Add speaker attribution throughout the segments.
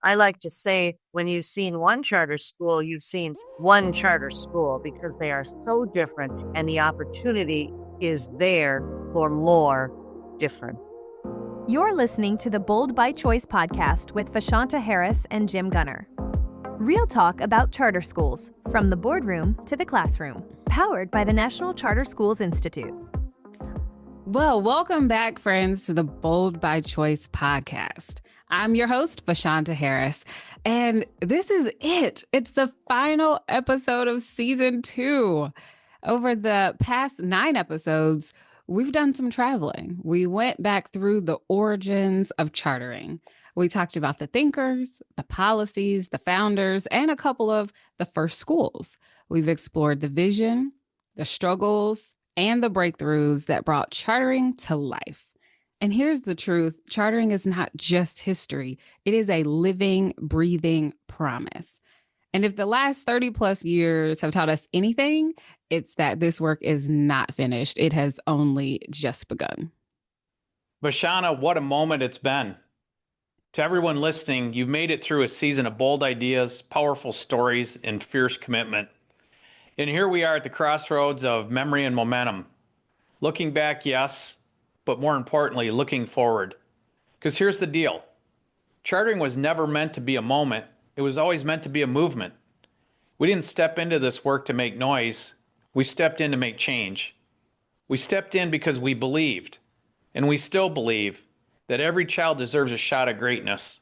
Speaker 1: I like to say when you've seen one charter school, you've seen one charter school because they are so different and the opportunity is there for more different.
Speaker 2: You're listening to the Bold by Choice podcast with Vashanta Harris and Jim Gunner. Real talk about charter schools, from the boardroom to the classroom, powered by the National Charter Schools Institute.
Speaker 3: Well, welcome back, friends, to the Bold by Choice podcast. I'm your host, Vashanta Harris, and this is it. It's the final episode of season 2. Over the past 9 episodes, we've done some traveling. We went back through the origins of chartering. We talked about the thinkers, the policies, the founders, and a couple of the first schools. We've explored the vision, the struggles, and the breakthroughs that brought chartering to life. And here's the truth. Chartering is not just history. It is a living, breathing promise. And if the last 30 plus years have taught us anything, it's that this work is not finished. It has only just begun.
Speaker 4: Vashana, what a moment it's been. To everyone listening, you've made it through a season of bold ideas, powerful stories, and fierce commitment. And here we are at the crossroads of memory and momentum. Looking back, yes, but more importantly, looking forward. Because here's the deal. Chartering was never meant to be a moment. It was always meant to be a movement. We didn't step into this work to make noise. We stepped in to make change. We stepped in because we believed, and we still believe, that every child deserves a shot at greatness,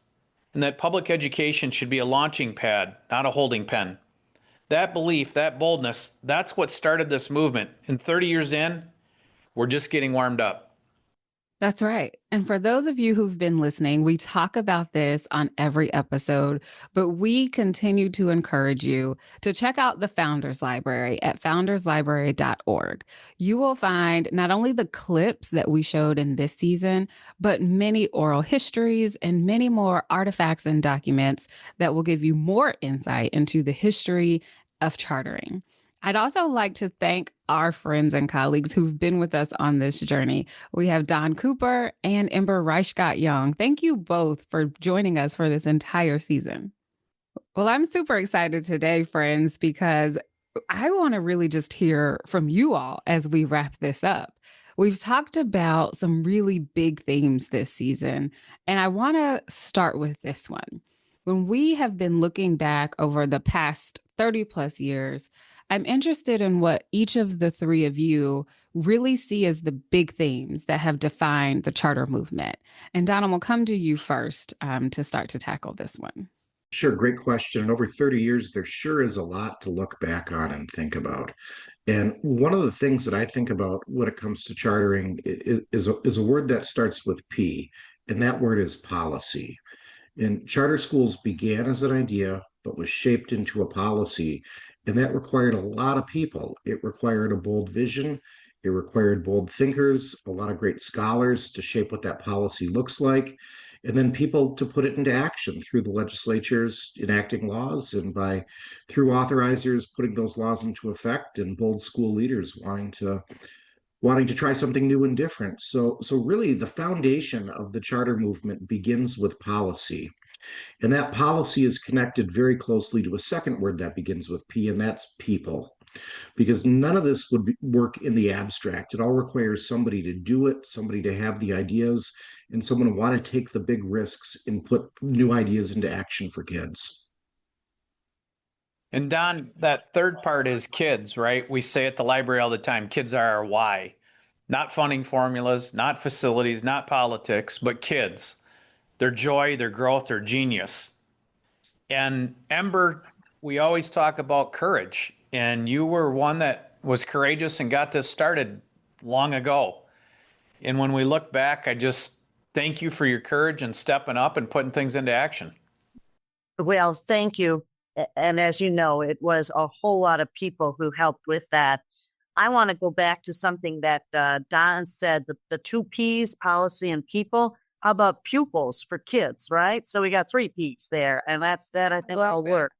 Speaker 4: and that public education should be a launching pad, not a holding pen. That belief, that boldness, that's what started this movement. And 30 years in, we're just getting warmed up.
Speaker 3: That's right. And for those of you who've been listening, we talk about this on every episode, but we continue to encourage you to check out the Founders Library at founderslibrary.org. You will find not only the clips that we showed in this season, but many oral histories and many more artifacts and documents that will give you more insight into the history of chartering. I'd also like to thank our friends and colleagues who've been with us on this journey. We have Don Cooper and Ember Reichgott-Young. Thank you both for joining us for this entire season. Well, I'm super excited today, friends, because I want to really just hear from you all as we wrap this up. We've talked about some really big themes this season, and I want to start with this one. When we have been looking back over the past 30 plus years, I'm interested in what each of the three of you really see as the big themes that have defined the charter movement. And Donald, we'll come to you first to start to tackle this one.
Speaker 5: Sure, great question. And over 30 years, there sure is a lot to look back on and think about. And one of the things that I think about when it comes to chartering is a word that starts with P, and that word is policy. And charter schools began as an idea, but was shaped into a policy. And that required a lot of people. It required a bold vision. It required bold thinkers, a lot of great scholars to shape what that policy looks like, and then people to put it into action through the legislatures enacting laws and through authorizers putting those laws into effect, and bold school leaders wanting to try something new and different. So really the foundation of the charter movement begins with policy. And that policy is connected very closely to a second word that begins with P, and that's people. Because none of this would work in the abstract. It all requires somebody to do it, somebody to have the ideas, and someone to want to take the big risks and put new ideas into action for kids.
Speaker 4: And Don, that third part is kids, right? We say at the library all the time, kids are our why. Not funding formulas, not facilities, not politics, but kids. Their joy, their growth, their genius. And Ember, we always talk about courage. And you were one that was courageous and got this started long ago. And when we look back, I just thank you for your courage and stepping up and putting things into action.
Speaker 1: Well, thank you. And as you know, it was a whole lot of people who helped with that. I want to go back to something that Don said, the 2 Ps, policy and people. How about pupils for kids, right? So we got 3 Ps there, and that I think will work.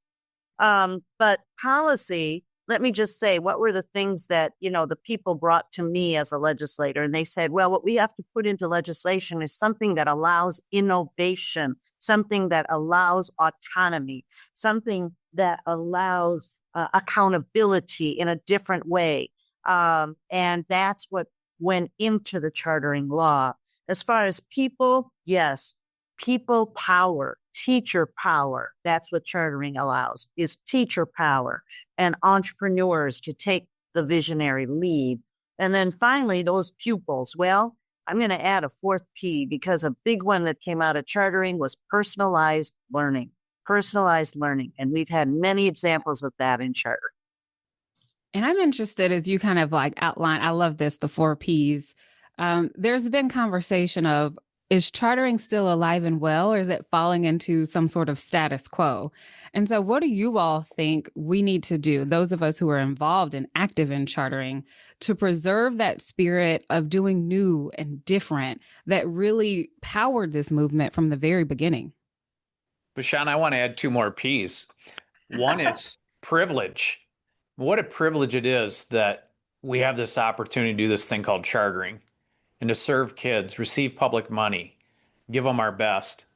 Speaker 1: But policy, let me just say, what were the things that, the people brought to me as a legislator? And they said, well, what we have to put into legislation is something that allows innovation, something that allows autonomy, something that allows accountability in a different way. And that's what went into the chartering law. As far as people, yes, people power, teacher power. That's what chartering allows, is teacher power and entrepreneurs to take the visionary lead. And then finally, those pupils. Well, I'm going to add a fourth P, because a big one that came out of chartering was personalized learning. Personalized learning. And we've had many examples of that in charter.
Speaker 3: And I'm interested, as you kind of like outline, I love this, the 4 Ps. There's been conversation of, is chartering still alive and well, or is it falling into some sort of status quo? And so what do you all think we need to do, those of us who are involved and active in chartering, to preserve that spirit of doing new and different that really powered this movement from the very beginning?
Speaker 4: Bashan, I want to add 2 more Ps. One is privilege. What a privilege it is that we have this opportunity to do this thing called chartering and to serve kids, receive public money, give them our best.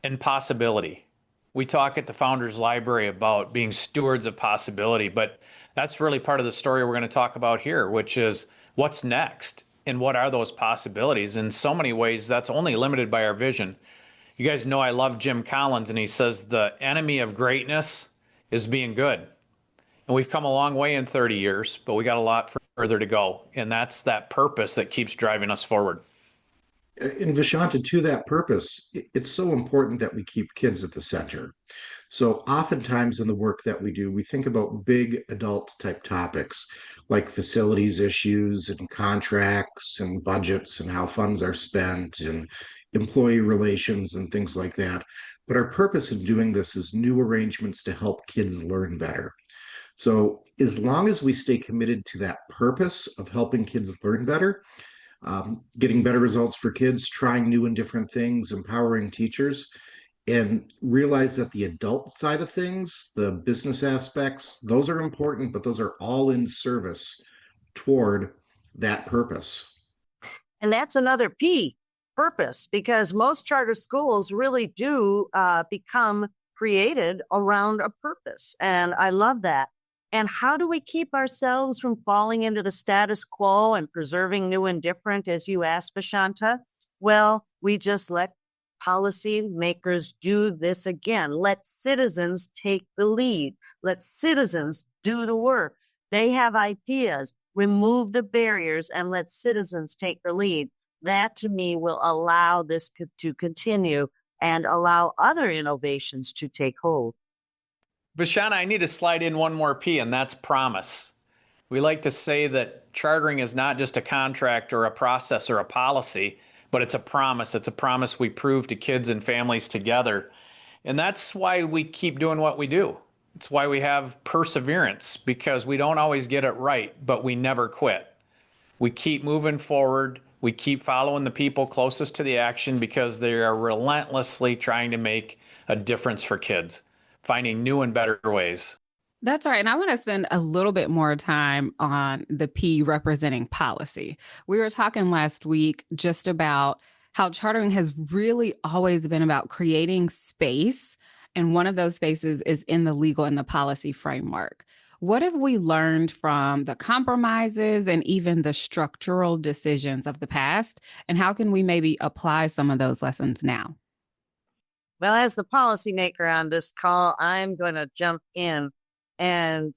Speaker 4: And possibility. We talk at the Founders Library about being stewards of possibility, but that's really part of the story we're going to talk about here, which is what's next and what are those possibilities. In so many ways, that's only limited by our vision. You guys know I love Jim Collins, and he says the enemy of greatness is being good. And we've come a long way in 30 years, but we got a lot further to go. And that's that purpose that keeps driving us forward.
Speaker 5: And Vishanta, to that purpose, it's so important that we keep kids at the center. So oftentimes in the work that we do, we think about big adult type topics like facilities issues and contracts and budgets and how funds are spent and employee relations and things like that. But our purpose in doing this is new arrangements to help kids learn better. So as long as we stay committed to that purpose of helping kids learn better, getting better results for kids, trying new and different things, empowering teachers, and realize that the adult side of things, the business aspects, those are important, but those are all in service toward that purpose.
Speaker 1: And that's another P, purpose, because most charter schools really do become created around a purpose. And I love that. And how do we keep ourselves from falling into the status quo and preserving new and different, as you asked, Vishanta? Well, we just let policy makers do this again. Let citizens take the lead. Let citizens do the work. They have ideas. Remove the barriers and let citizens take the lead. That, to me, will allow this to continue and allow other innovations to take hold.
Speaker 4: Bashana, I need to slide in 1 more P, and that's promise. We like to say that chartering is not just a contract or a process or a policy, but it's a promise. It's a promise we prove to kids and families together. And that's why we keep doing what we do. It's why we have perseverance, because we don't always get it right, but we never quit. We keep moving forward. We keep following the people closest to the action because they are relentlessly trying to make a difference for kids, finding new and better ways.
Speaker 3: That's right. And I want to spend a little bit more time on the P representing policy. We were talking last week just about how chartering has really always been about creating space. And one of those spaces is in the legal and the policy framework. What have we learned from the compromises and even the structural decisions of the past? And how can we maybe apply some of those lessons now?
Speaker 1: Well, as the policymaker on this call, I'm going to jump in. And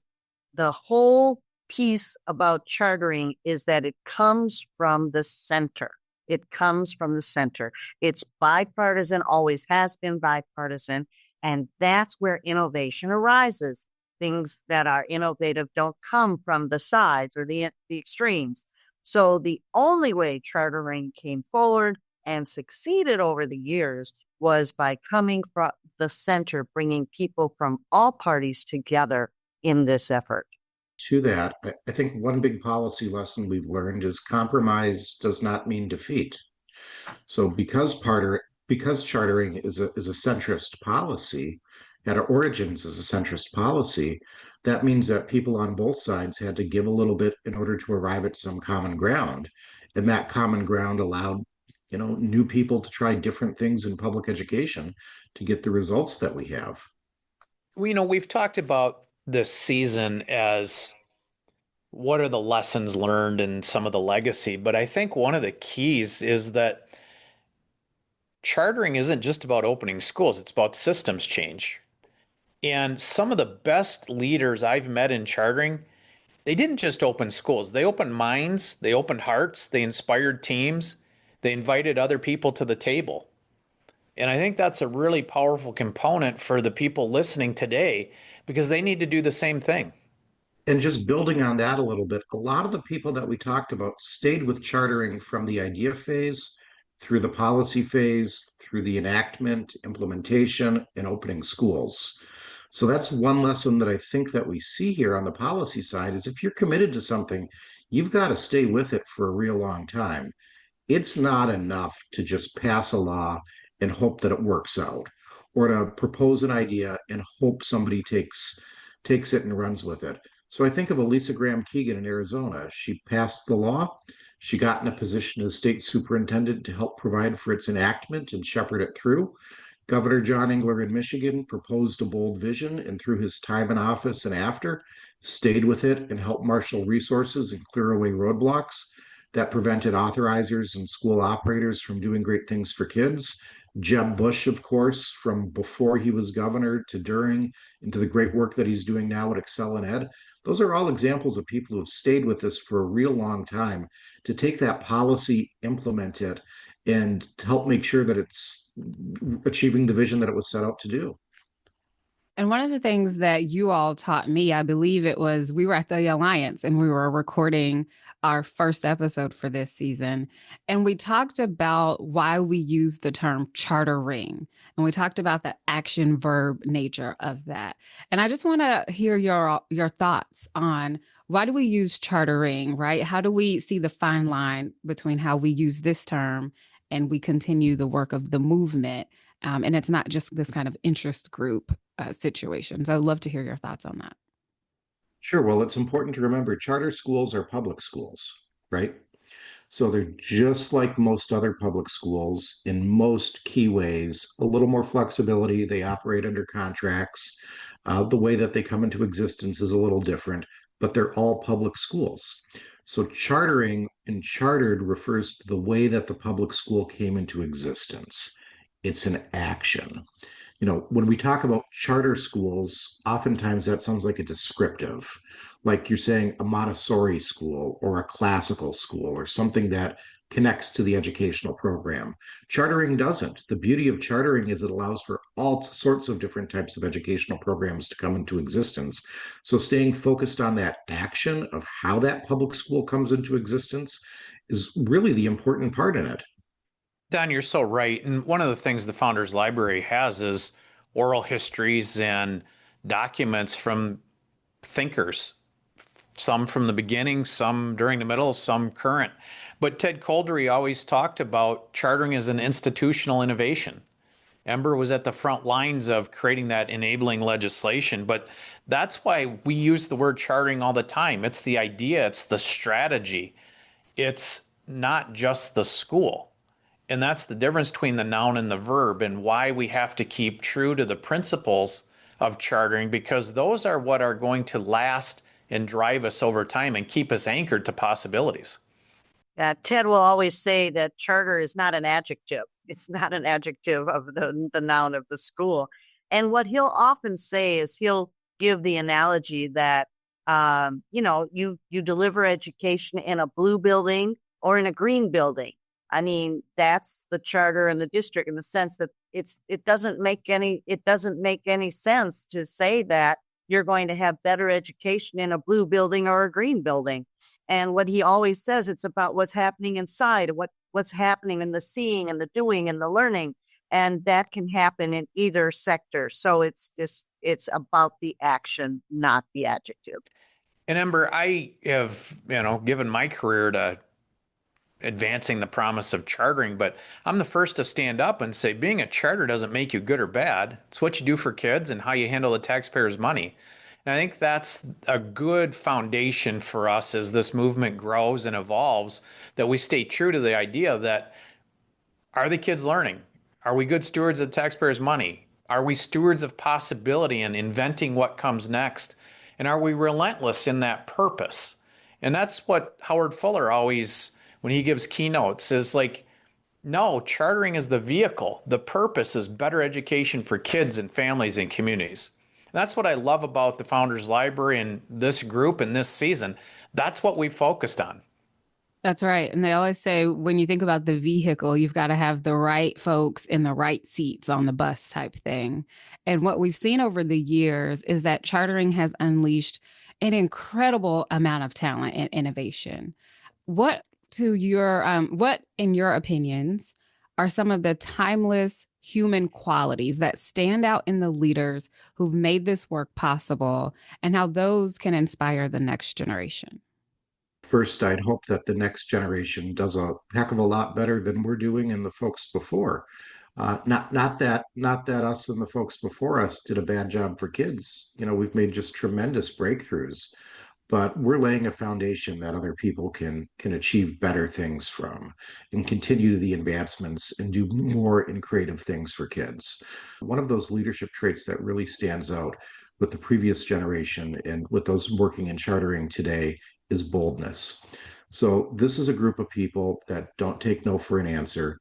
Speaker 1: the whole piece about chartering is that it comes from the center. It comes from the center. It's bipartisan, always has been bipartisan. And that's where innovation arises. Things that are innovative don't come from the sides or the extremes. So the only way chartering came forward and succeeded over the years was by coming from the center, bringing people from all parties together in this effort.
Speaker 5: To that, I think one big policy lesson we've learned is compromise does not mean defeat. So because chartering is a centrist policy, at our origins as a centrist policy, that means that people on both sides had to give a little bit in order to arrive at some common ground. And that common ground allowed, new people to try different things in public education to get the results that we have.
Speaker 4: We've talked about this season as what are the lessons learned and some of the legacy, but I think one of the keys is that chartering isn't just about opening schools, it's about systems change. And some of the best leaders I've met in chartering, they didn't just open schools, they opened minds, they opened hearts, they inspired teams, they invited other people to the table. And I think that's a really powerful component for the people listening today because they need to do the same thing.
Speaker 5: And just building on that a little bit, a lot of the people that we talked about stayed with chartering from the idea phase through the policy phase, through the enactment, implementation, and opening schools. So that's one lesson that I think that we see here on the policy side is if you're committed to something, you've got to stay with it for a real long time. It's not enough to just pass a law and hope that it works out, or to propose an idea and hope somebody takes it and runs with it. So I think of Elisa Graham Keegan in Arizona. She passed the law. She got in a position as state superintendent to help provide for its enactment and shepherd it through. Governor John Engler in Michigan proposed a bold vision and through his time in office and after, stayed with it and helped marshal resources and clear away roadblocks that prevented authorizers and school operators from doing great things for kids. Jeb Bush, of course, from before he was governor to during, into the great work that he's doing now at Excel and Ed. Those are all examples of people who have stayed with us for a real long time to take that policy, implement it, and to help make sure that it's achieving the vision that it was set out to do.
Speaker 3: And one of the things that you all taught me, I believe it was we were at the Alliance and we were recording our first episode for this season. And we talked about why we use the term chartering. And we talked about the action verb nature of that. And I just want to hear your thoughts on why do we use chartering, right? How do we see the fine line between how we use this term and we continue the work of the movement? And it's not just this kind of interest group situation. So I'd love to hear your thoughts on that.
Speaker 5: Sure. Well, it's important to remember charter schools are public schools, right? So they're just like most other public schools in most key ways, a little more flexibility. They operate under contracts. The way that they come into existence is a little different, but they're all public schools. So chartering and chartered refers to the way that the public school came into existence. It's an action. When we talk about charter schools, oftentimes that sounds like a descriptive, like you're saying a Montessori school or a classical school or something that connects to the educational program. Chartering doesn't. The beauty of chartering is it allows for all sorts of different types of educational programs to come into existence. So staying focused on that action of how that public school comes into existence is really the important part in it.
Speaker 4: Don, you're so right. And one of the things the Founders Library has is oral histories and documents from thinkers, some from the beginning, some during the middle, some current. But Ted Coldery always talked about chartering as an institutional innovation. Ember was at the front lines of creating that enabling legislation, but that's why we use the word chartering all the time. It's the idea, it's the strategy. It's not just the school. And that's the difference between the noun and the verb and why we have to keep true to the principles of chartering, because those are what are going to last and drive us over time and keep us anchored to possibilities.
Speaker 1: Ted will always say that charter is not an adjective. It's not an adjective of the noun of the school. And what he'll often say is he'll give the analogy that, you deliver education in a blue building or in a green building. I mean, that's the charter in the district in the sense that it doesn't make any sense to say that you're going to have better education in a blue building or a green building. And what he always says, it's about what's happening inside, what's happening in the seeing and the doing and the learning. And that can happen in either sector. So it's about the action, not the adjective.
Speaker 4: And Ember, I have, given my career to advancing the promise of chartering, but I'm the first to stand up and say being a charter doesn't make you good or bad. It's what you do for kids and how you handle the taxpayers' money. And I think that's a good foundation for us as this movement grows and evolves, that we stay true to the idea that, are the kids learning? Are we good stewards of the taxpayers' money? Are we stewards of possibility and inventing what comes next? And are we relentless in that purpose? And that's what Howard Fuller always, when he gives keynotes, is like, no, chartering is the vehicle. The purpose is better education for kids and families and communities. And that's what I love about the Founders Library and this group and this season. That's what we focused on.
Speaker 3: That's right. And they always say when you think about the vehicle, you've got to have the right folks in the right seats on the bus type thing. And what we've seen over the years is that chartering has unleashed an incredible amount of talent and innovation. What what in your opinions are some of the timeless human qualities that stand out in the leaders who've made this work possible, and how those can inspire the next generation?
Speaker 5: First, I'd hope that the next generation does a heck of a lot better than we're doing and the folks before. Not that us and the folks before us did a bad job for kids. We've made just tremendous breakthroughs, but we're laying a foundation that other people can achieve better things from and continue the advancements and do more in creative things for kids. One of those leadership traits that really stands out with the previous generation and with those working in chartering today is boldness. So this is a group of people that don't take no for an answer.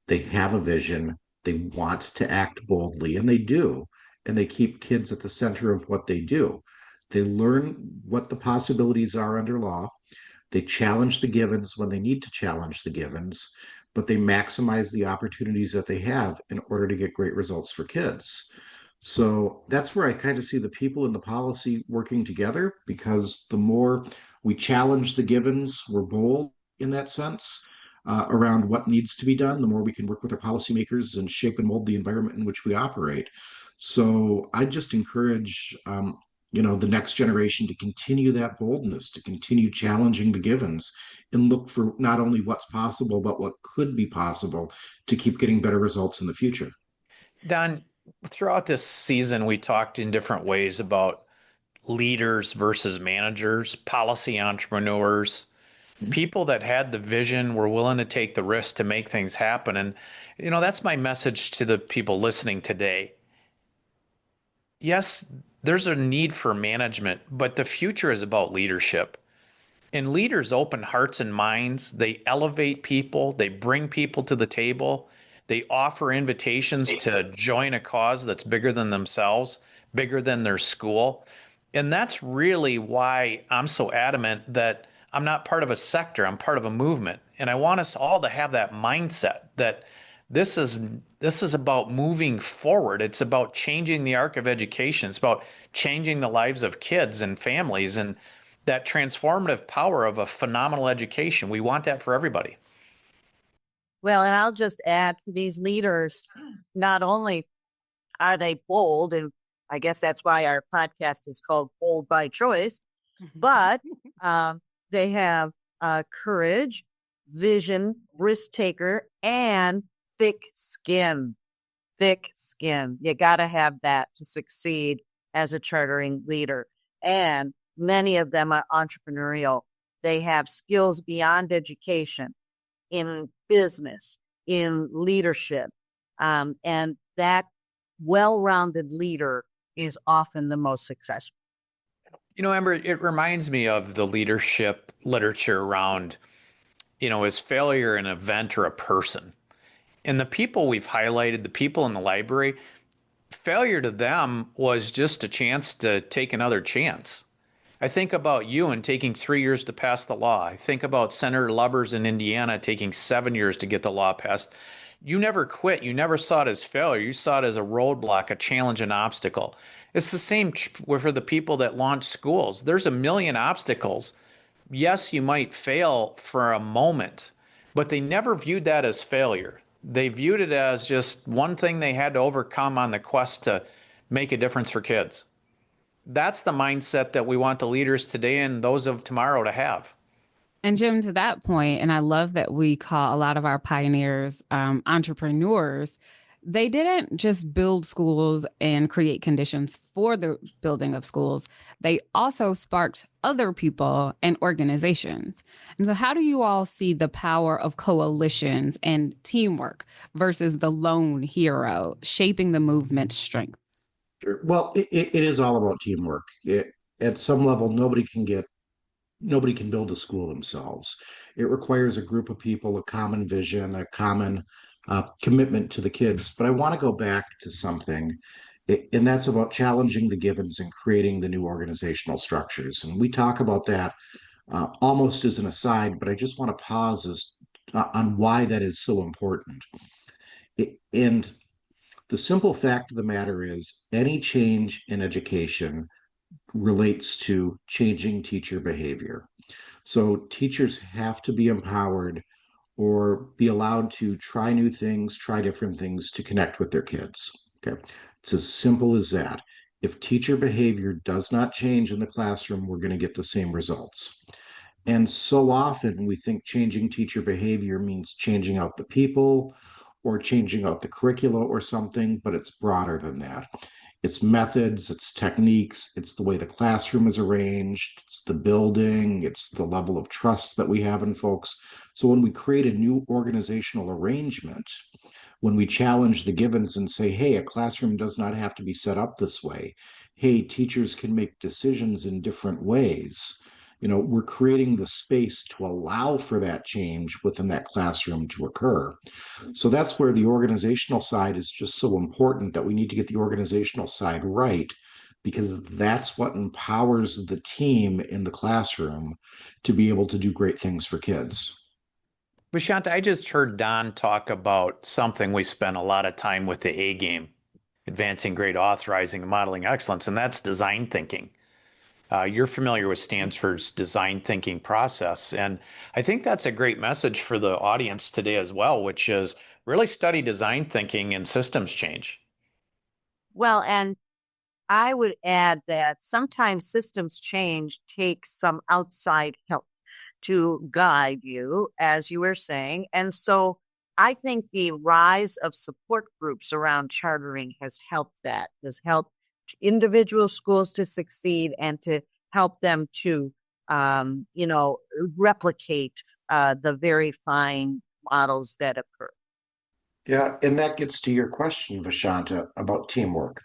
Speaker 5: They have a vision. They want to act boldly, and they do. And they keep kids at the center of what they do. They learn what the possibilities are under law. They challenge the givens when they need to challenge the givens, but they maximize the opportunities that they have in order to get great results for kids. So that's where I kind of see the people and the policy working together, because the more we challenge the givens, we're bold in that sense around what needs to be done, the more we can work with our policymakers and shape and mold the environment in which we operate. So I just encourage the next generation to continue that boldness, to continue challenging the givens and look for not only what's possible, but what could be possible to keep getting better results in the future.
Speaker 4: Don, throughout this season, we talked in different ways about leaders versus managers, policy entrepreneurs, people that had the vision, were willing to take the risk to make things happen. And, that's my message to the people listening today. Yes, there's a need for management, but the future is about leadership. And leaders open hearts and minds. They elevate people. They bring people to the table. They offer invitations to join a cause that's bigger than themselves, bigger than their school. And that's really why I'm so adamant that I'm not part of a sector, I'm part of a movement. And I want us all to have that mindset that this is about moving forward. It's about changing the arc of education. It's about changing the lives of kids and families, and that transformative power of a phenomenal education. We want that for everybody.
Speaker 1: Well, and I'll just add to these leaders, not only are they bold, and I guess that's why our podcast is called Bold by Choice, but they have courage, vision, risk taker, and thick skin. Thick skin. You got to have that to succeed as a chartering leader. And many of them are entrepreneurial. They have skills beyond education in business, in leadership. And that well-rounded leader is often the most successful.
Speaker 4: Amber, it reminds me of the leadership literature around, is failure an event or a person? And the people we've highlighted, the people in the library, failure to them was just a chance to take another chance. I think about you and taking 3 years to pass the law. I think about Senator Lubbers in Indiana taking 7 years to get the law passed. You never quit. You never saw it as failure. You saw it as a roadblock, a challenge, an obstacle. It's the same for the people that launch schools. There's a million obstacles. Yes, you might fail for a moment, but they never viewed that as failure. They viewed it as just one thing they had to overcome on the quest to make a difference for kids. That's the mindset that we want the leaders today and those of tomorrow to have.
Speaker 3: And Jim, to that point, and I love that we call a lot of our pioneers entrepreneurs. They didn't just build schools and create conditions for the building of schools. They also sparked other people and organizations. And so, how do you all see the power of coalitions and teamwork versus the lone hero shaping the movement's strength?
Speaker 5: Sure. Well, it is all about teamwork. At some level, nobody can build a school themselves. It requires a group of people, a common vision, a common commitment to the kids. But I want to go back to something, and that's about challenging the givens and creating the new organizational structures. And we talk about that almost as an aside, but I just want to pause on why that is so important. And the simple fact of the matter is, any change in education relates to changing teacher behavior. So teachers have to be empowered or be allowed to try new things, try different things to connect with their kids. Okay. It's as simple as that. If teacher behavior does not change in the classroom, we're going to get the same results. And so often we think changing teacher behavior means changing out the people or changing out the curricula or something, but it's broader than that. It's methods, it's techniques, it's the way the classroom is arranged, it's the building, it's the level of trust that we have in folks. So when we create a new organizational arrangement, when we challenge the givens and say, hey, a classroom does not have to be set up this way. Hey, teachers can make decisions in different ways. We're creating the space to allow for that change within that classroom to occur. So that's where the organizational side is just so important, that we need to get the organizational side right, because that's what empowers the team in the classroom to be able to do great things for kids.
Speaker 4: Vashanta, I just heard Don talk about something we spent a lot of time with the A game, advancing grade authorizing and modeling excellence, and that's design thinking. You're familiar with Stanford's design thinking process, and I think that's a great message for the audience today as well, which is really study design thinking and systems change.
Speaker 1: Well, and I would add that sometimes systems change takes some outside help to guide you, as you were saying. And so I think the rise of support groups around chartering has helped that, has helped individual schools to succeed and to help them to, replicate the very fine models that occur.
Speaker 5: Yeah, and that gets to your question, Vashanta, about teamwork.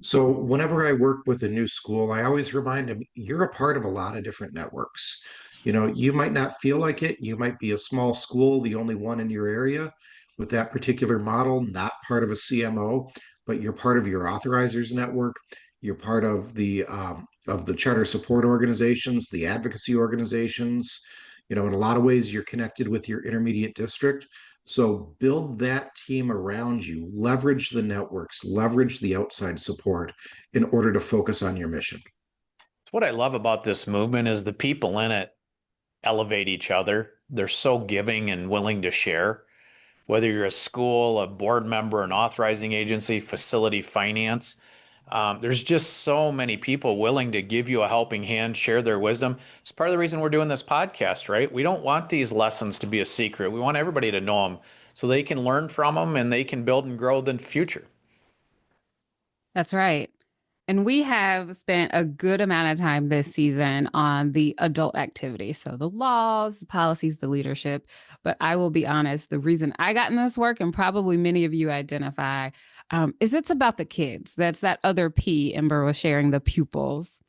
Speaker 5: So whenever I work with a new school, I always remind them, you're a part of a lot of different networks. You might not feel like it. You might be a small school, the only one in your area with that particular model, not part of a CMO, but you're part of your authorizers network. You're part of the charter support organizations, the advocacy organizations. In a lot of ways, you're connected with your intermediate district. So build that team around you, leverage the networks, leverage the outside support in order to focus on your mission.
Speaker 4: What I love about this movement is the people in it elevate each other. They're so giving and willing to share. Whether you're a school, a board member, an authorizing agency, facility finance, there's just so many people willing to give you a helping hand, share their wisdom. It's part of the reason we're doing this podcast, right? We don't want these lessons to be a secret. We want everybody to know them so they can learn from them and they can build and grow the future.
Speaker 3: That's right. And we have spent a good amount of time this season on the adult activity. So the laws, the policies, the leadership. But I will be honest, the reason I got in this work, and probably many of you identify, is it's about the kids. That's that other P Ember was sharing, the pupils.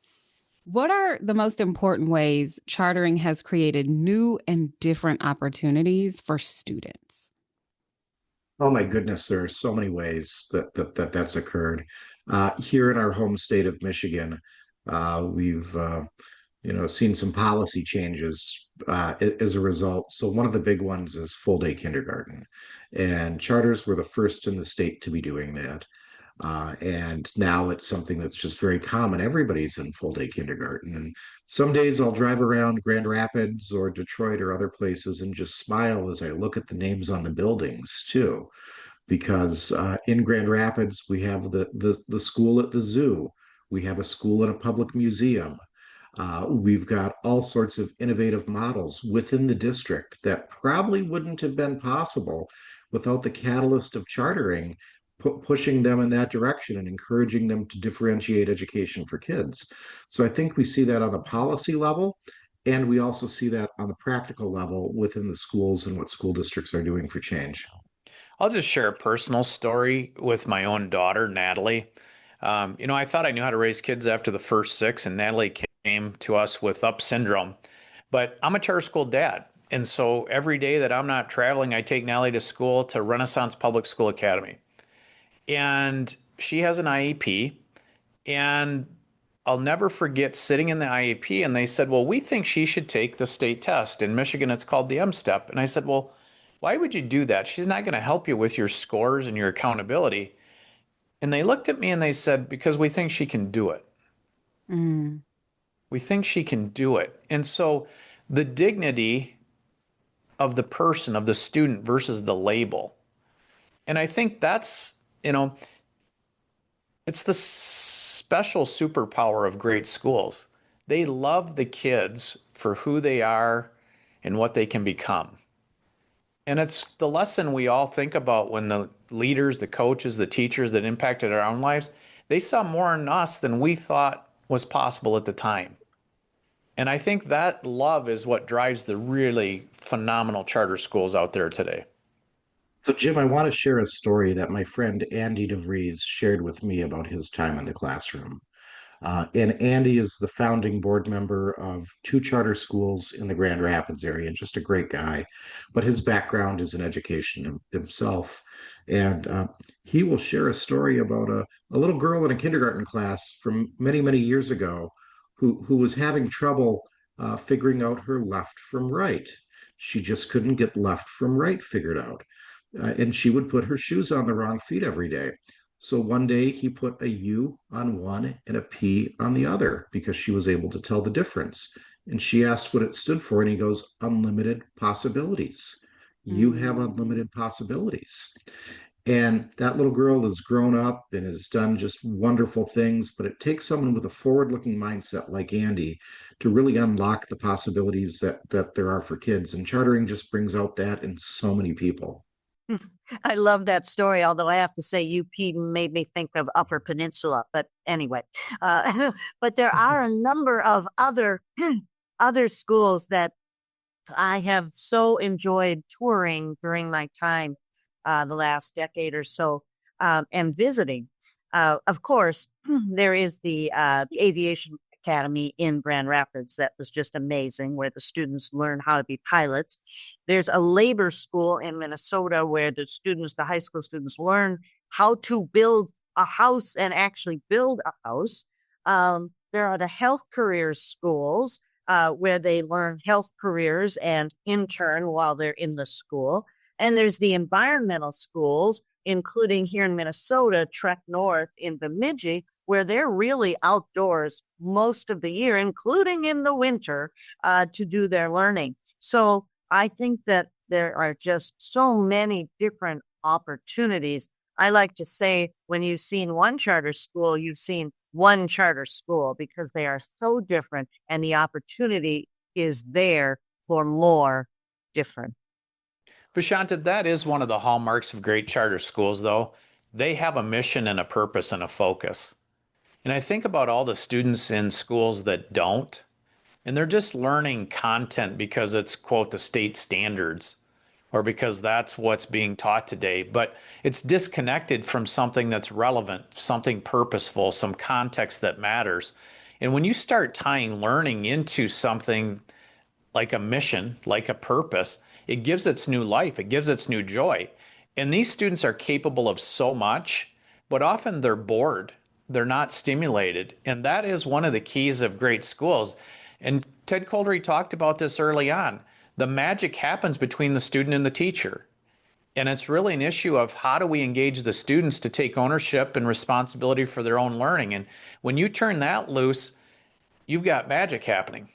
Speaker 3: What are the most important ways chartering has created new and different opportunities for students?
Speaker 5: Oh my goodness, there are so many ways that's occurred. Here in our home state of Michigan, we've seen some policy changes as a result. So one of the big ones is full day kindergarten, and charters were the first in the state to be doing that. And now it's something that's just very common. Everybody's in full day kindergarten. And some days I'll drive around Grand Rapids or Detroit or other places and just smile as I look at the names on the buildings too. Because in Grand Rapids, we have the school at the zoo. We have a school in a public museum. We've got all sorts of innovative models within the district that probably wouldn't have been possible without the catalyst of chartering, pushing them in that direction and encouraging them to differentiate education for kids. So I think we see that on the policy level, and we also see that on the practical level within the schools and what school districts are doing for change.
Speaker 4: I'll just share a personal story with my own daughter, Natalie. I thought I knew how to raise kids after the first six, and Natalie came to us with UP syndrome. But I'm a charter school dad. And so every day that I'm not traveling, I take Natalie to school to Renaissance Public School Academy. And she has an IEP. And I'll never forget sitting in the IEP, and they said, well, we think she should take the state test. In Michigan, it's called the M-STEP. And I said, well, why would you do that? She's not going to help you with your scores and your accountability. And they looked at me and they said, because we think she can do it.
Speaker 3: Mm.
Speaker 4: We think she can do it. And so the dignity of the person, of the student versus the label. And I think that's, it's the special superpower of great schools. They love the kids for who they are and what they can become. And it's the lesson we all think about when the leaders, the coaches, the teachers that impacted our own lives, they saw more in us than we thought was possible at the time. And I think that love is what drives the really phenomenal charter schools out there today.
Speaker 5: So, Jim, I want to share a story that my friend Andy DeVries shared with me about his time in the classroom. And Andy is the founding board member of two charter schools in the Grand Rapids area, just a great guy. But his background is in education himself. And he will share a story about a little girl in a kindergarten class from many, many years ago who was having trouble figuring out her left from right. She just couldn't get left from right figured out. And she would put her shoes on the wrong feet every day. So one day he put a U on one and a P on the other because she was able to tell the difference. And she asked what it stood for, and he goes, unlimited possibilities. You have
Speaker 3: Mm.
Speaker 5: unlimited possibilities. And that little girl has grown up and has done just wonderful things, but it takes someone with a forward-looking mindset like Andy to really unlock the possibilities that there are for kids. And chartering just brings out that in so many people.
Speaker 1: I love that story, although I have to say UP made me think of Upper Peninsula. But anyway, but there are a number of other other schools that I have so enjoyed touring during my time the last decade or so and visiting. Of course, there is the Aviation Academy in Grand Rapids that was just amazing, where the students learn how to be pilots. There's a labor school in Minnesota where the high school students, learn how to build a house and actually build a house. There are the health careers schools where they learn health careers and intern while they're in the school. And there's the environmental schools, including here in Minnesota, Trek North in Bemidji, where they're really outdoors most of the year, including in the winter, to do their learning. So I think that there are just so many different opportunities. I like to say, when you've seen one charter school, you've seen one charter school, because they are so different and the opportunity is there for more different.
Speaker 4: Vashanta, that is one of the hallmarks of great charter schools, though. They have a mission and a purpose and a focus. And I think about all the students in schools that don't, and they're just learning content because it's, quote, the state standards, or because that's what's being taught today. But it's disconnected from something that's relevant, something purposeful, some context that matters. And when you start tying learning into something like a mission, like a purpose, it gives its new life, it gives its new joy. And these students are capable of so much, but often they're bored, they're not stimulated. And that is one of the keys of great schools. And Ted Couldery talked about this early on. The magic happens between the student and the teacher. And it's really an issue of how do we engage the students to take ownership and responsibility for their own learning. And when you turn that loose, you've got magic happening.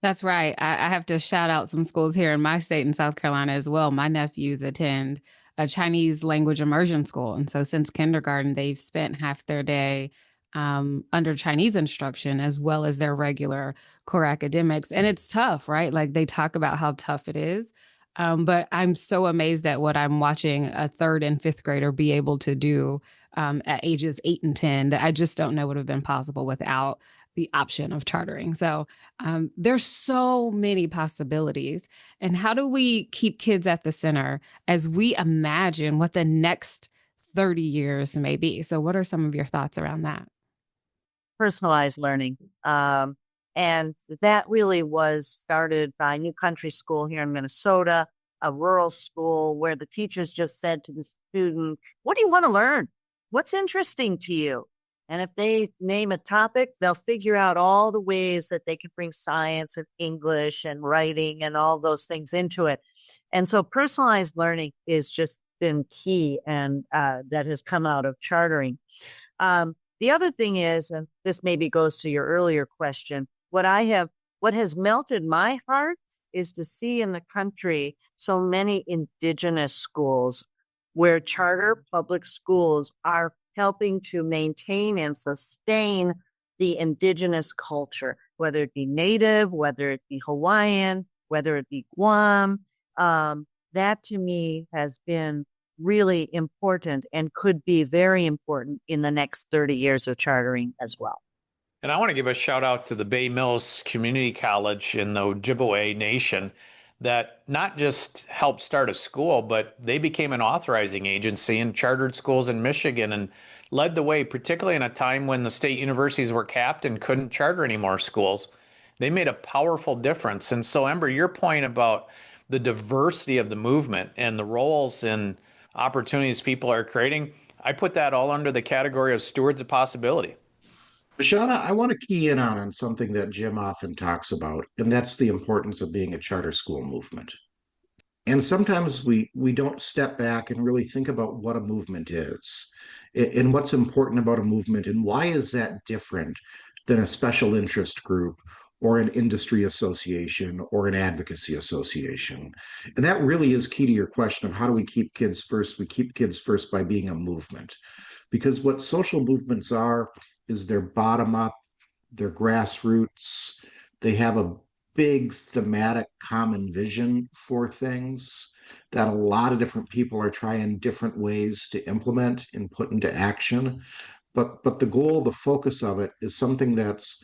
Speaker 3: That's right. I have to shout out some schools here in my state in South Carolina as well. My nephews attend a Chinese language immersion school. And so since kindergarten, they've spent half their day under Chinese instruction as well as their regular core academics. And it's tough, right? Like they talk about how tough it is. But I'm so amazed at what I'm watching a third and fifth grader be able to do at ages 8 and 10 that I just don't know would have been possible without the option of chartering. So there's so many possibilities. And how do we keep kids at the center as we imagine what the next 30 years may be? So what are some of your thoughts around that?
Speaker 1: Personalized learning. And that really was started by New Country School here in Minnesota, a rural school where the teachers just said to the student, what do you want to learn? What's interesting to you? And if they name a topic, they'll figure out all the ways that they can bring science and English and writing and all those things into it. And so personalized learning is just been key, and that has come out of chartering. The other thing is, and this maybe goes to your earlier question, what has melted my heart is to see in the country so many indigenous schools where charter public schools are helping to maintain and sustain the indigenous culture, whether it be Native, whether it be Hawaiian, whether it be Guam. That to me has been really important and could be very important in the next 30 years of chartering as well.
Speaker 4: And I want to give a shout out to the Bay Mills Community College in the Ojibwe Nation that not just helped start a school, but they became an authorizing agency and chartered schools in Michigan and led the way, particularly in a time when the state universities were capped and couldn't charter any more schools. They made a powerful difference. And so, Ember, your point about the diversity of the movement and the roles and opportunities people are creating, I put that all under the category of stewards of possibility.
Speaker 5: Shauna, I want to key in on something that Jim often talks about, and that's the importance of being a charter school movement. And sometimes we don't step back and really think about what a movement is and what's important about a movement and why is that different than a special interest group or an industry association or an advocacy association. And that really is key to your question of how do we keep kids first? We keep kids first by being a movement. Because what social movements are is they're bottom up, they're grassroots, they have a big thematic common vision for things that a lot of different people are trying different ways to implement and put into action. But the goal, the focus of it is something that's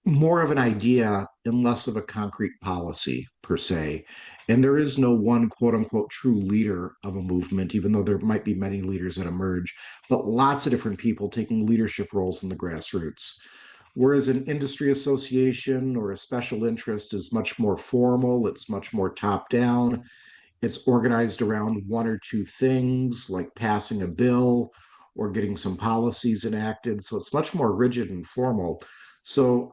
Speaker 5: more of an idea and less of a concrete policy per se. And there is no one quote unquote true leader of a movement, even though there might be many leaders that emerge, but lots of different people taking leadership roles in the grassroots. Whereas an industry association or a special interest is much more formal, it's much more top down, it's organized around one or two things like passing a bill or getting some policies enacted. So it's much more rigid and formal. So,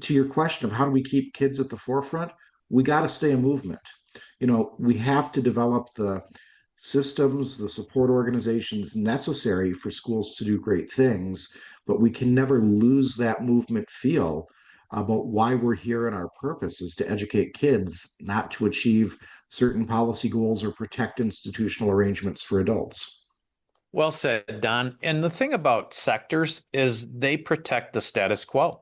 Speaker 5: to your question of how do we keep kids at the forefront, we got to stay a movement. We have to develop the systems, the support organizations necessary for schools to do great things, but we can never lose that movement feel about why we're here and our purpose is to educate kids, not to achieve certain policy goals or protect institutional arrangements for adults.
Speaker 4: Well said, Don. And the thing about sectors is they protect the status quo.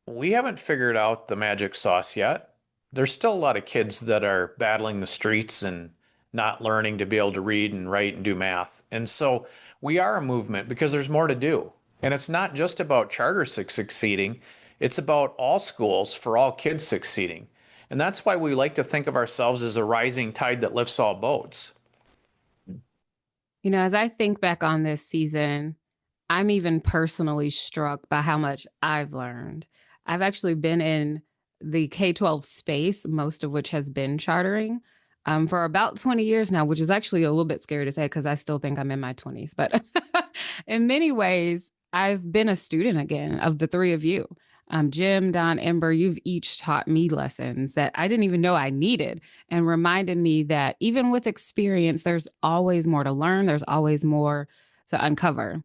Speaker 4: We haven't figured out the magic sauce yet. There's still a lot of kids that are battling the streets and not learning to be able to read and write and do math. And so we are a movement because there's more to do. And it's not just about charter succeeding, it's about all schools for all kids succeeding. And that's why we like to think of ourselves as a rising tide that lifts all boats.
Speaker 3: As I think back on this season, I'm even personally struck by how much I've learned. I've actually been in the K-12 space, most of which has been chartering, for about 20 years now, which is actually a little bit scary to say because I still think I'm in my 20s. But in many ways, I've been a student again of the three of you. Jim, Don, Ember, you've each taught me lessons that I didn't even know I needed and reminded me that even with experience, there's always more to learn. There's always more to uncover.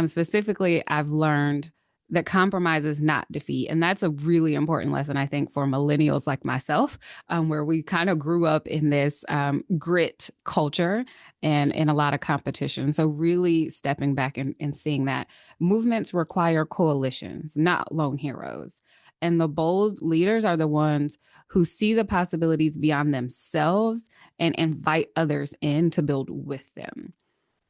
Speaker 3: Specifically, I've learned that compromise is not defeat. And that's a really important lesson, I think, for millennials like myself, where we kind of grew up in this grit culture and in a lot of competition. So really stepping back and seeing that movements require coalitions, not lone heroes. And the bold leaders are the ones who see the possibilities beyond themselves and invite others in to build with them.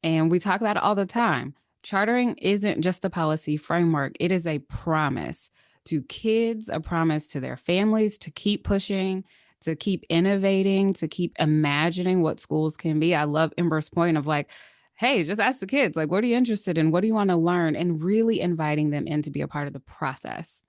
Speaker 3: And we talk about it all the time. Chartering isn't just a policy framework, it is a promise to kids, a promise to their families to keep pushing, to keep innovating, to keep imagining what schools can be. I love Ember's point of like, hey, just ask the kids, like, what are you interested in? What do you want to learn? And really inviting them in to be a part of the process.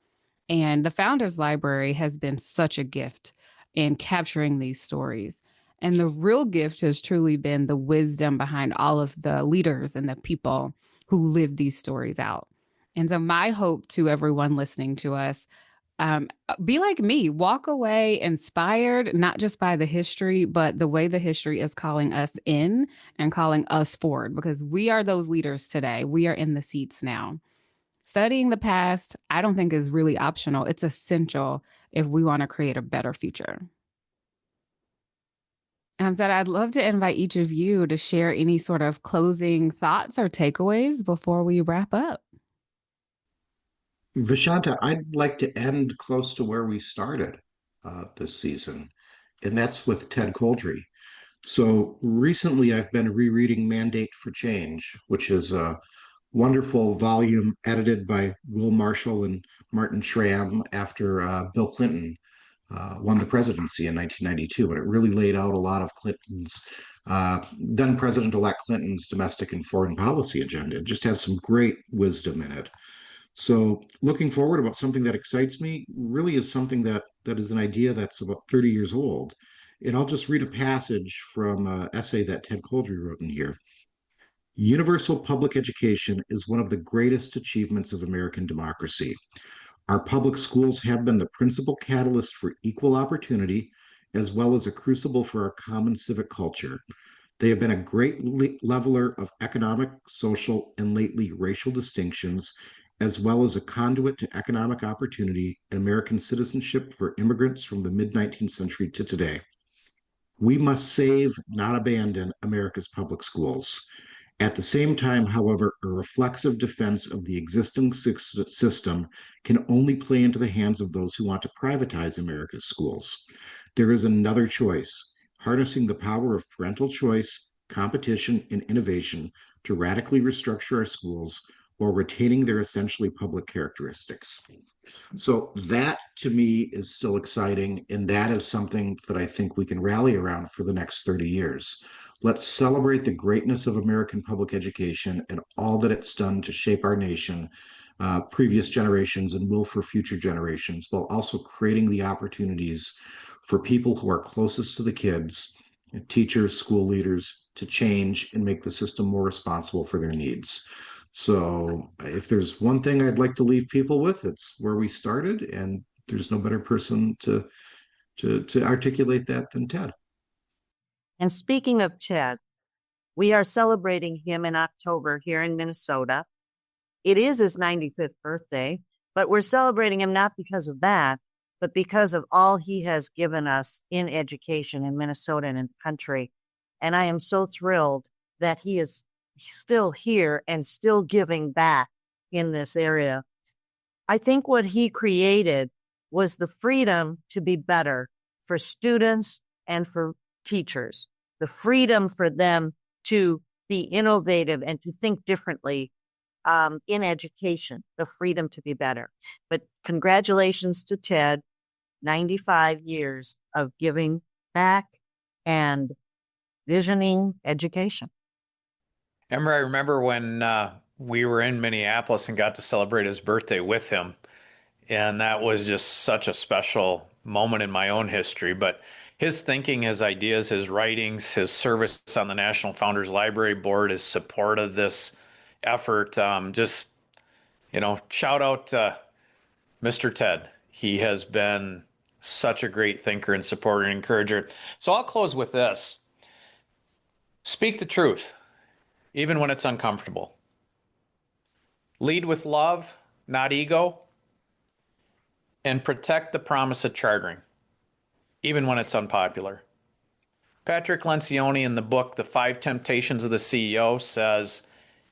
Speaker 3: And the Founders Library has been such a gift in capturing these stories. And the real gift has truly been the wisdom behind all of the leaders and the people who live these stories out. And so, my hope to everyone listening to us, be like me, walk away inspired, not just by the history, but the way the history is calling us in and calling us forward, because we are those leaders today. We are in the seats now. Studying the past, I don't think is really optional. It's essential if we want to create a better future. So I'd love to invite each of you to share any sort of closing thoughts or takeaways before we wrap up.
Speaker 5: Vashanta, I'd like to end close to where we started this season, and that's with Ted Coldry. So recently, I've been rereading Mandate for Change, which is a wonderful volume edited by Will Marshall and Martin Schramm after Bill Clinton won the presidency in 1992. And it really laid out a lot of then President-elect Clinton's domestic and foreign policy agenda. It just has some great wisdom in it. So looking forward about something that excites me really is something that is an idea that's about 30 years old. And I'll just read a passage from an essay that Ted Coldry wrote in here. Universal public education is one of the greatest achievements of American democracy. Our public schools have been the principal catalyst for equal opportunity, as well as a crucible for our common civic culture. They have been a great leveler of economic, social, and lately racial distinctions, as well as a conduit to economic opportunity and American citizenship for immigrants from the mid-19th century to today. We must save, not abandon, America's public schools. At the same time, however, a reflexive defense of the existing system can only play into the hands of those who want to privatize America's schools. There is another choice, harnessing the power of parental choice, competition, and innovation to radically restructure our schools while retaining their essentially public characteristics. So that to me is still exciting, and that is something that I think we can rally around for the next 30 years. Let's celebrate the greatness of American public education and all that it's done to shape our nation, previous generations, and will for future generations, while also creating the opportunities for people who are closest to the kids, teachers, school leaders, to change and make the system more responsible for their needs. So if there's one thing I'd like to leave people with, it's where we started, and there's no better person to articulate that than Ted.
Speaker 1: And speaking of Ted, we are celebrating him in October here in Minnesota. It is his 95th birthday, but we're celebrating him not because of that, but because of all he has given us in education in Minnesota and in the country. And I am so thrilled that he is still here and still giving back in this area. I think what he created was the freedom to be better for students and for teachers, the freedom for them to be innovative and to think differently in education, the freedom to be better. But congratulations to Ted, 95 years of giving back and visioning education.
Speaker 4: Ember, I remember when we were in Minneapolis and got to celebrate his birthday with him. And that was just such a special moment in my own history. But his thinking, his ideas, his writings, his service on the National Founders Library Board, his support of this effort, shout out to Mr. Ted. He has been such a great thinker and supporter and encourager. So I'll close with this. Speak the truth, even when it's uncomfortable. Lead with love, not ego, and protect the promise of chartering, even when it's unpopular. Patrick Lencioni in the book, The 5 Temptations of the CEO, says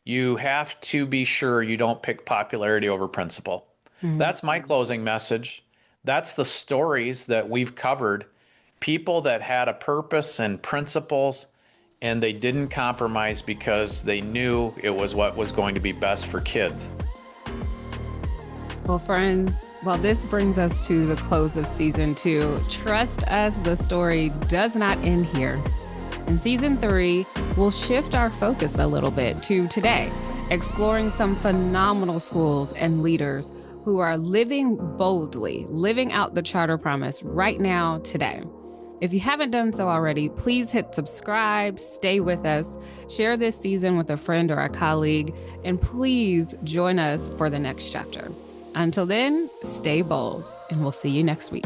Speaker 4: you have to be sure you don't pick popularity over principle. That's my closing message. That's the stories that we've covered. People that had a purpose and principles, and they didn't compromise because they knew it was what was going to be best for kids.
Speaker 3: Well, friends, this brings us to the close of season 2. Trust us, the story does not end here. In season 3, we'll shift our focus a little bit to today, exploring some phenomenal schools and leaders who are living boldly, living out the charter promise right now, today. If you haven't done so already, please hit subscribe, stay with us, share this season with a friend or a colleague, and please join us for the next chapter. Until then, stay bold, and we'll see you next week.